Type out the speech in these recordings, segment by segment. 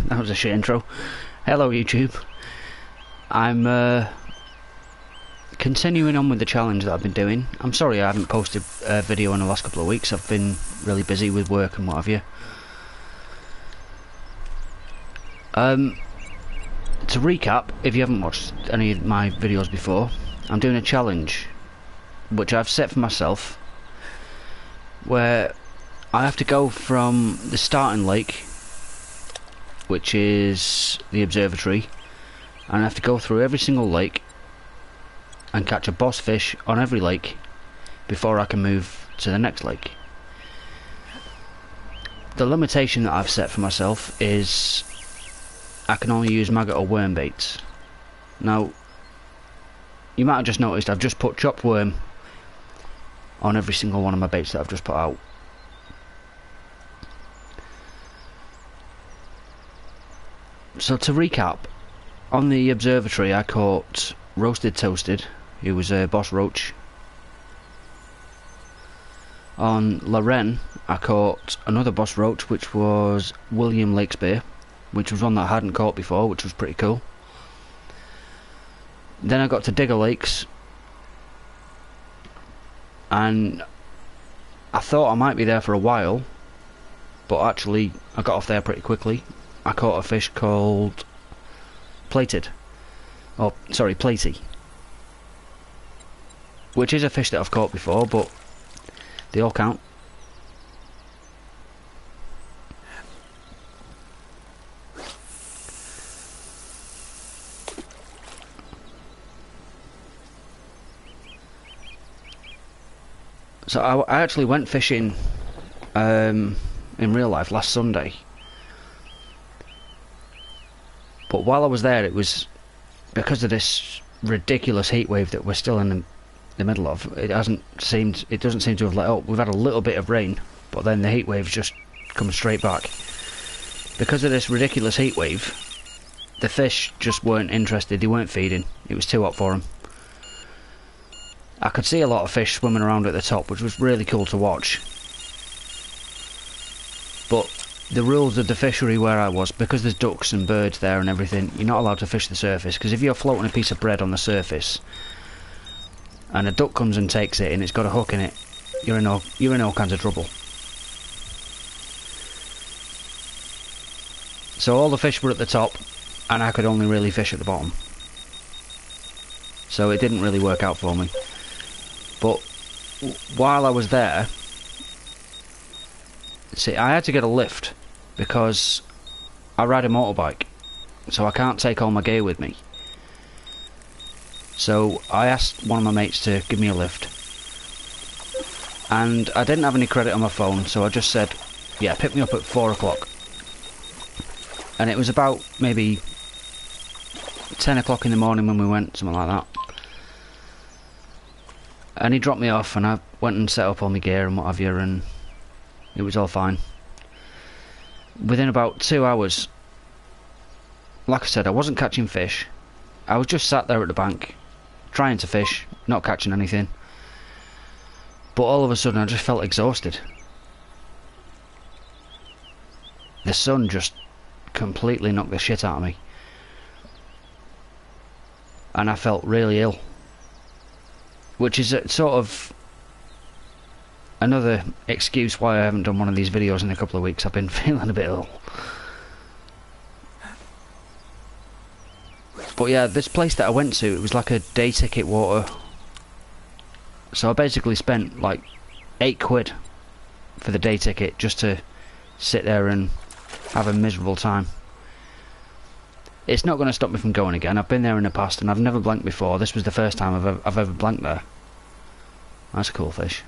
That was a shit intro. Hello YouTube. I'm continuing on with the challenge that I've been doing. I'm sorry I haven't posted a video in the last couple of weeks. I've been really busy with work and what have you. To recap, if you haven't watched any of my videos before, I'm doing a challenge which I've set for myself, where I have to go from the starting lake, which is the observatory, and I have to go through every single lake and catch a boss fish on every lake before I can move to the next lake. The limitation that I've set for myself is I can only use maggot or worm baits. Now, you might have just noticed I've just put chopped worm on every single one of my baits that I've just put out. So to recap, on the observatory I caught Roasted Toasted, who was a boss roach. On Laren I caught another boss roach, which was William Lakespear, which was one that I hadn't caught before, which was pretty cool. Then I got to Digger Lakes, and I thought I might be there for a while, but actually I got off there pretty quickly. I caught a fish called Plated, oh sorry, Platy, which is a fish that I've caught before, but they all count. So I actually went fishing in real life last Sunday, but while I was there, it was because of this ridiculous heat wave that we're still in the middle of. It doesn't seem to have let up. We've had a little bit of rain, but then the heat wave's just come straight back. Because of this ridiculous heat wave, the fish just weren't interested. They weren't feeding. It was too hot for them. I could see a lot of fish swimming around at the top, which was really cool to watch. But the rules of the fishery where I was, because there's ducks and birds there and everything, you're not allowed to fish the surface, because if you're floating a piece of bread on the surface and a duck comes and takes it and it's got a hook in it, you're in all kinds of trouble. So all the fish were at the top and I could only really fish at the bottom. So it didn't really work out for me. But while I was there, see, I had to get a lift because I ride a motorbike, so I can't take all my gear with me. So I asked one of my mates to give me a lift, and I didn't have any credit on my phone, so I just said, yeah, pick me up at 4 o'clock. And it was about maybe 10 o'clock in the morning when we went, something like that. And he dropped me off, and I went and set up all my gear and what have you, and it was all fine. Within about 2 hours, like I said, I wasn't catching fish. I was just sat there at the bank, trying to fish, not catching anything. But all of a sudden I just felt exhausted. The sun just completely knocked the shit out of me. And I felt really ill. Which is a sort of another excuse why I haven't done one of these videos in a couple of weeks. I've been feeling a bit ill. But yeah, this place that I went to, it was like a day ticket water. So I basically spent like £8 for the day ticket just to sit there and have a miserable time. It's not going to stop me from going again. I've been there in the past and I've never blanked before. This was the first time I've ever blanked there. That's a cool fish.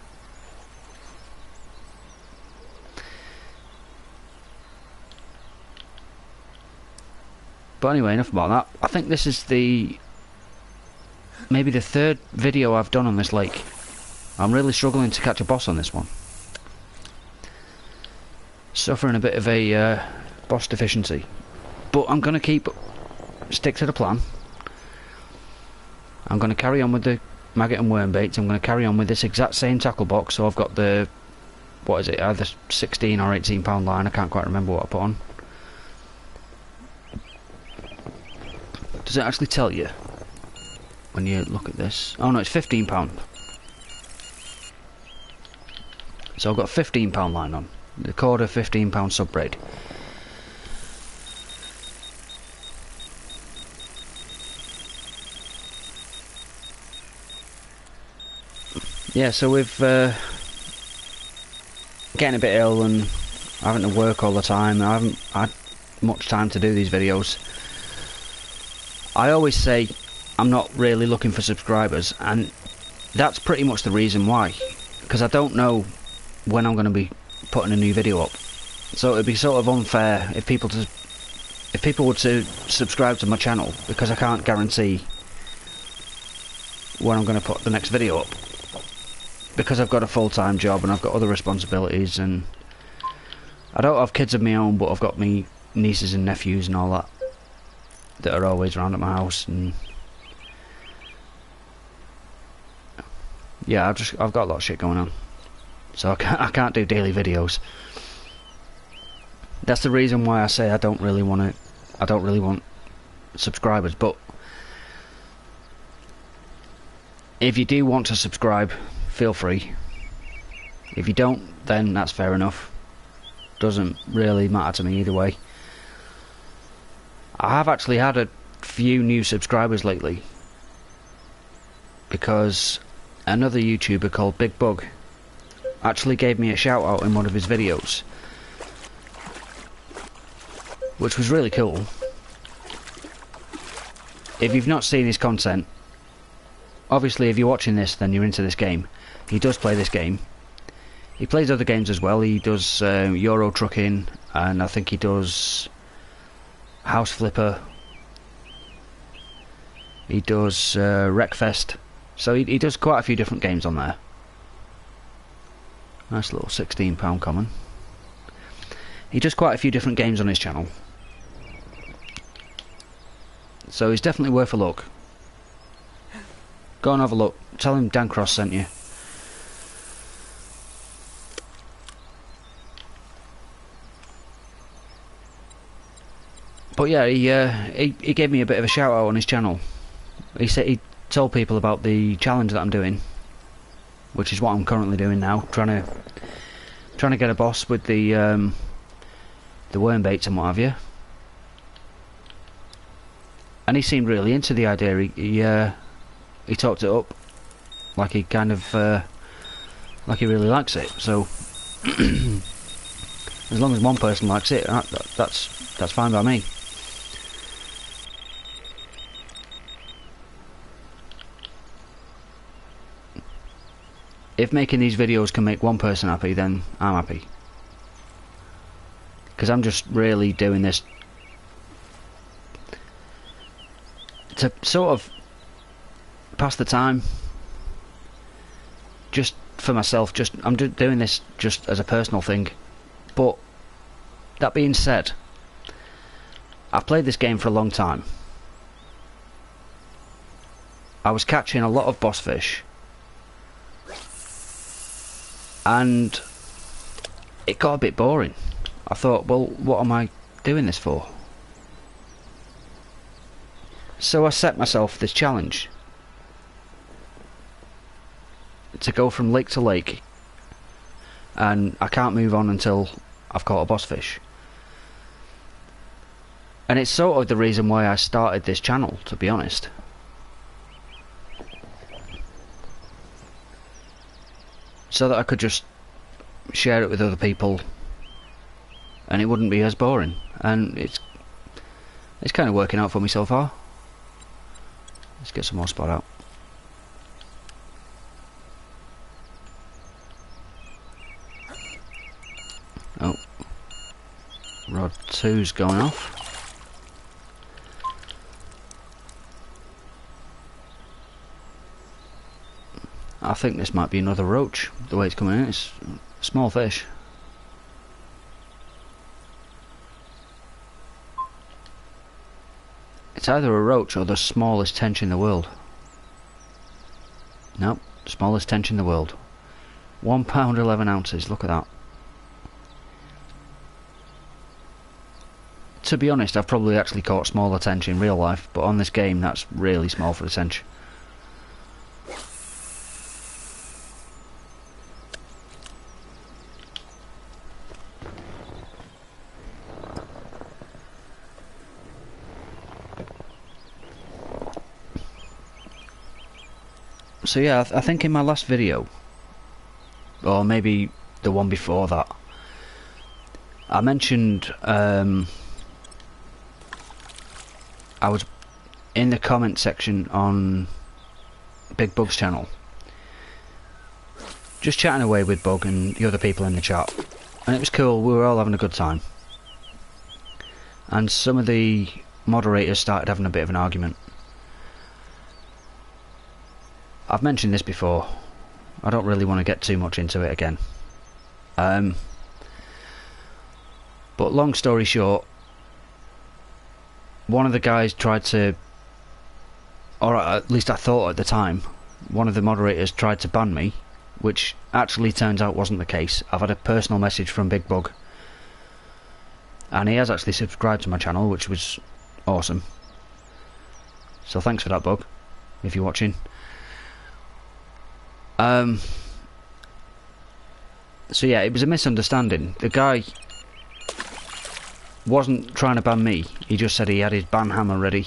But anyway, enough about that. I think this is maybe the third video I've done on this lake. I'm really struggling to catch a boss on this one. Suffering a bit of a boss deficiency. But I'm going to stick to the plan. I'm going to carry on with the maggot and worm baits. I'm going to carry on with this exact same tackle box. So I've got the, what is it, either 16 or 18 pound line. I can't quite remember what I put on. Does it actually tell you when you look at this? Oh no, it's £15. So I've got a £15 line on. The quarter £15 sub braid. Yeah, so we've getting a bit ill and having to work all the time. I haven't had much time to do these videos. I always say I'm not really looking for subscribers, and that's pretty much the reason why, because I don't know when I'm going to be putting a new video up. So it'd be sort of unfair if people were to subscribe to my channel, because I can't guarantee when I'm going to put the next video up, because I've got a full-time job and I've got other responsibilities, and I don't have kids of my own, but I've got me nieces and nephews and all that are always around at my house. And yeah, I've got a lot of shit going on, so I can't do daily videos. That's the reason why I say I don't really want subscribers. But if you do want to subscribe, feel free. If you don't, then that's fair enough. Doesn't really matter to me either way. I have actually had a few new subscribers lately, because another YouTuber called Big Bug actually gave me a shout out in one of his videos, which was really cool. If you've not seen his content, obviously if you're watching this then you're into this game. He does play this game. He plays other games as well. He does Euro Trucking, and I think he does House Flipper. He does Wreckfest. So he does quite a few different games on there. Nice little £16 common. He does quite a few different games on his channel, so he's definitely worth a look. Go and have a look. Tell him Dan Cross sent you. But yeah, he gave me a bit of a shout out on his channel. He said he told people about the challenge that I'm doing, which is what I'm currently doing now, trying to get a boss with the worm baits and what have you. And he seemed really into the idea. He talked it up like he kind of like he really likes it. So as long as one person likes it, that's fine by me. If making these videos can make one person happy, then I'm happy. Because I'm just really doing this to sort of pass the time, just for myself. I'm doing this just as a personal thing. But that being said, I've played this game for a long time. I was catching a lot of boss fish, and it got a bit boring. I thought, well, what am I doing this for? So I set myself this challenge to go from lake to lake, and I can't move on until I've caught a boss fish. And it's sort of the reason why I started this channel, to be honest. So that I could just share it with other people and it wouldn't be as boring. And it's kind of working out for me so far. Let's get some more spot out. Oh, rod 2's going off. I think this might be another roach, the way it's coming in. It's a small fish. It's either a roach or the smallest tench in the world. Nope, smallest tench in the world. £1 11 ounces, look at that. to be honest, I've probably actually caught smaller tench in real life, but on this game that's really small for a tench. So yeah, I think in my last video, or maybe the one before that, I mentioned I was in the comment section on Big Bug's channel, just chatting away with Bug and the other people in the chat, and it was cool. We were all having a good time, and some of the moderators started having a bit of an argument. I've mentioned this before. I don't really want to get too much into it again. But long story short, one of the guys tried to, or at least I thought at the time, one of the moderators tried to ban me, which actually turns out wasn't the case. I've had a personal message from Big Bug, and he has actually subscribed to my channel, which was awesome. So thanks for that, Bug, if you're watching. So yeah, it was a misunderstanding. The guy wasn't trying to ban me, he just said he had his ban hammer ready.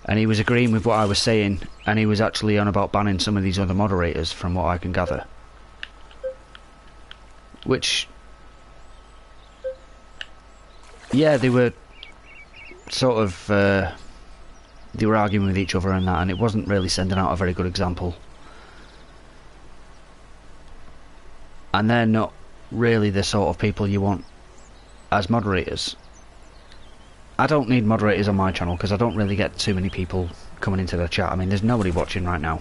And he was agreeing with what I was saying, and he was actually on about banning some of these other moderators, from what I can gather. Which, yeah, they were sort of, they were arguing with each other and that, and it wasn't really sending out a very good example. And they're not really the sort of people you want as moderators. I don't need moderators on my channel because I don't really get too many people coming into the chat. I mean, there's nobody watching right now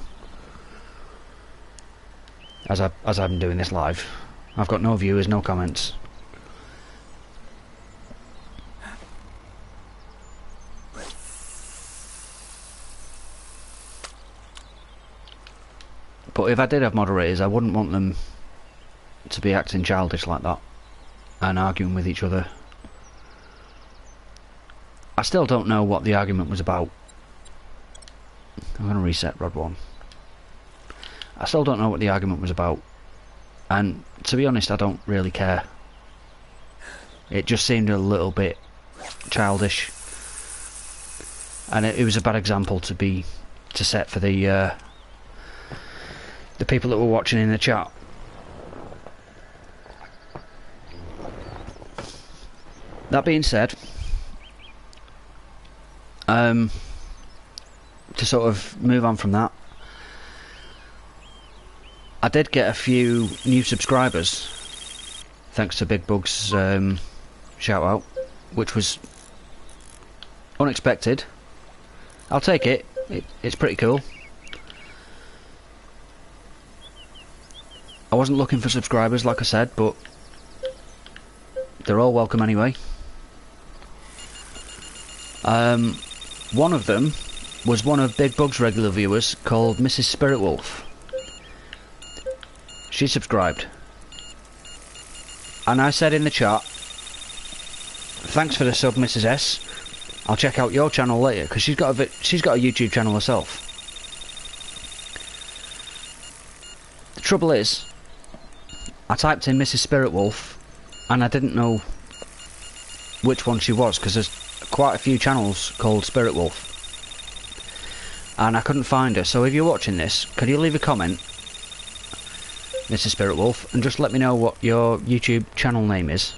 as I'm doing this live. I've got no viewers, no comments. But if I did have moderators, I wouldn't want them to be acting childish like that and arguing with each other. I still don't know what the argument was about. I'm going to reset Rod 1. I still don't know what the argument was about, and to be honest, I don't really care. It just seemed a little bit childish, and it was a bad example to set for the people that were watching in the chat. That being said, to sort of move on from that, I did get a few new subscribers thanks to Big Bug's shout out, which was unexpected. I'll take it. It's pretty cool. I wasn't looking for subscribers, like I said, but they're all welcome anyway. One of them was one of Big Bug's regular viewers called Mrs. Spirit Wolf. She subscribed, and I said in the chat, thanks for the sub, Mrs. S. I'll check out your channel later, because she's got a YouTube channel herself. The trouble is, I typed in Mrs. Spirit Wolf and I didn't know which one she was, because there's quite a few channels called Spirit Wolf, and I couldn't find her. So if you're watching this, could you leave a comment, Mrs. Spirit Wolf, and just let me know what your YouTube channel name is,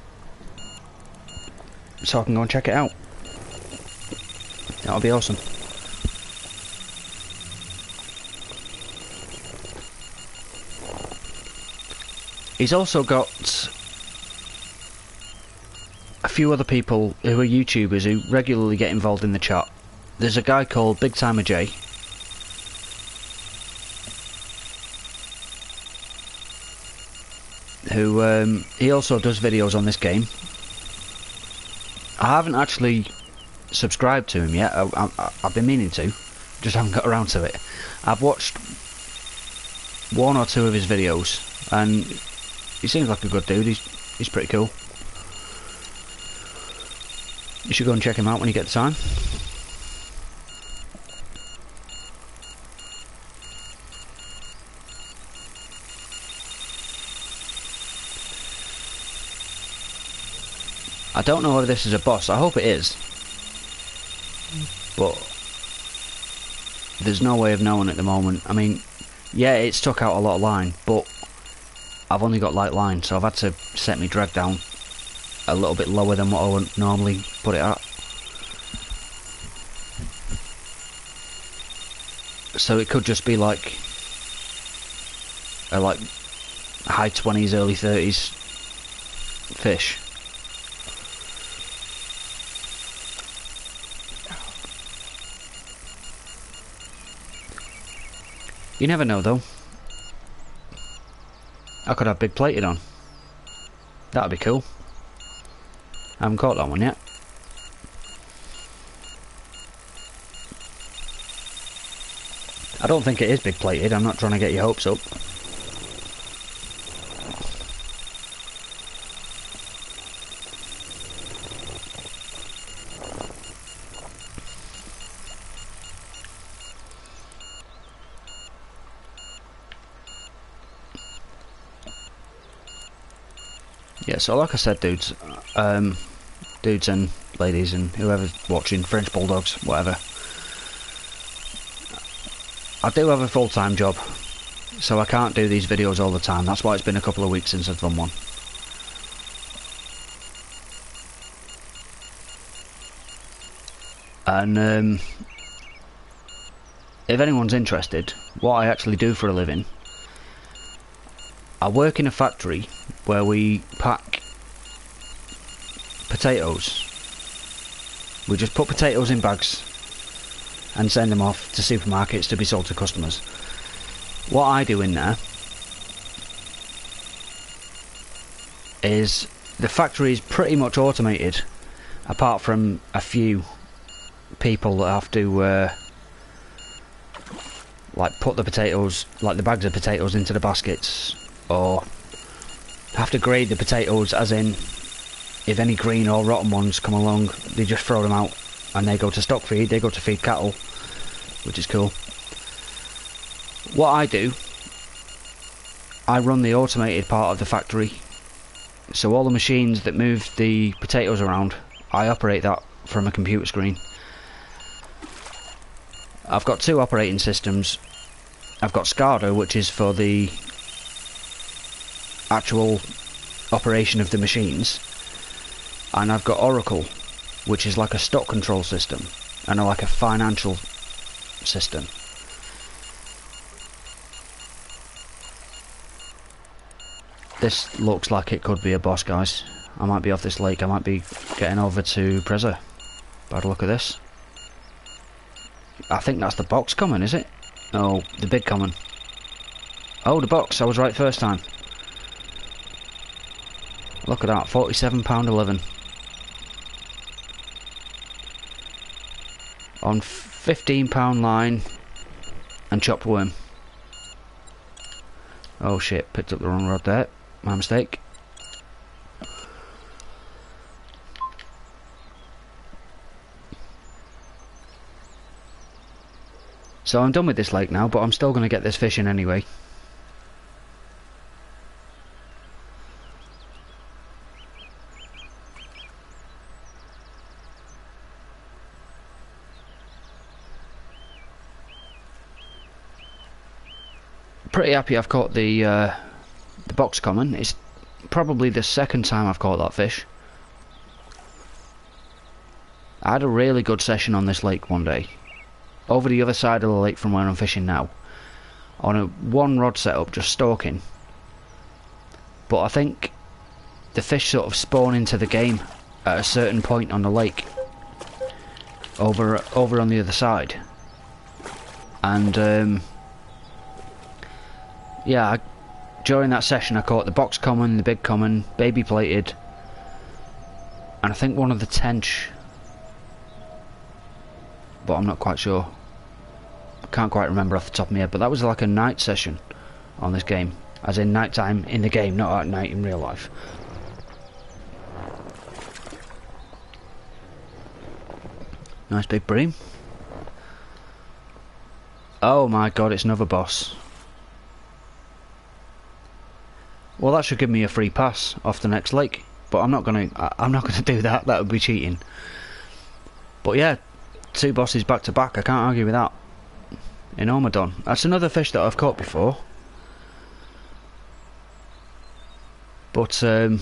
so I can go and check it out. That'll be awesome. He's also got a few other people who are YouTubers who regularly get involved in the chat. There's a guy called Big Timer J, who he also does videos on this game. I haven't actually subscribed to him yet. I've been meaning to, just haven't got around to it. I've watched one or two of his videos, and he seems like a good dude. He's pretty cool. You should go and check him out when you get the time. I don't know whether this is a boss. I hope it is. But there's no way of knowing at the moment. I mean, yeah, it's took out a lot of line, but I've only got light line, so I've had to set my drag down a little bit lower than what I would normally put it at. So it could just be like a high 20s, early 30s fish. You never know though. I could have big plated on. That'd be cool. I haven't caught that one yet. I don't think it is big plated. I'm not trying to get your hopes up. Yeah, so like I said, dudes and ladies and whoever's watching, French Bulldogs, whatever, I do have a full-time job, so I can't do these videos all the time. That's why it's been a couple of weeks since I've done one. And if anyone's interested, what I actually do for a living, I work in a factory where we pack potatoes. We just put potatoes in bags and send them off to supermarkets to be sold to customers. What I do in there is the factory is pretty much automated, apart from a few people that have to like put the potatoes, like the bags of potatoes, into the baskets, or have to grade the potatoes, as in if any green or rotten ones come along, they just throw them out and they go to stock feed, they go to feed cattle, which is cool. What I do, I run the automated part of the factory, so all the machines that move the potatoes around, I operate that from a computer screen. I've got two operating systems. I've got SCADA, which is for the actual operation of the machines, and I've got Oracle, which is like a stock control system and like a financial system. This looks like it could be a boss, guys. I might be off this lake. I might be getting over to Preza. Bad look at this. I think that's the box coming, is it? Oh, the big coming. Oh, the box. I was right first time. Look at that, £47.11 on £15 line and chopped worm. Oh shit, picked up the wrong rod there. My mistake. So I'm done with this lake now, but I'm still going to get this fish in anyway. Pretty happy I've caught the box common. It's probably the second time I've caught that fish. I had a really good session on this lake one day, over the other side of the lake from where I'm fishing now, on a one rod setup, just stalking. But I think the fish sort of spawn into the game at a certain point on the lake, over on the other side, and yeah, during that session I caught the box common, the big common, baby plated, and I think one of the tench, but I'm not quite sure. I can't quite remember off the top of my head, but that was like a night session on this game, as in night time in the game, not at night in real life. Nice big bream. Oh my god, it's another boss. Well, that should give me a free pass off the next lake, but I'm not gonna do that. That would be cheating. But yeah, 2 bosses back to back. I can't argue with that. In Ormadon. That's another fish that I've caught before. But still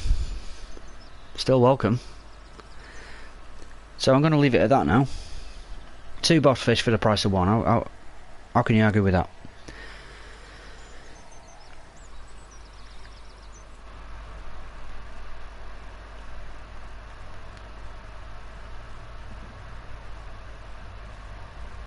welcome. So I'm going to leave it at that now. 2 boss fish for the price of 1. How can you argue with that?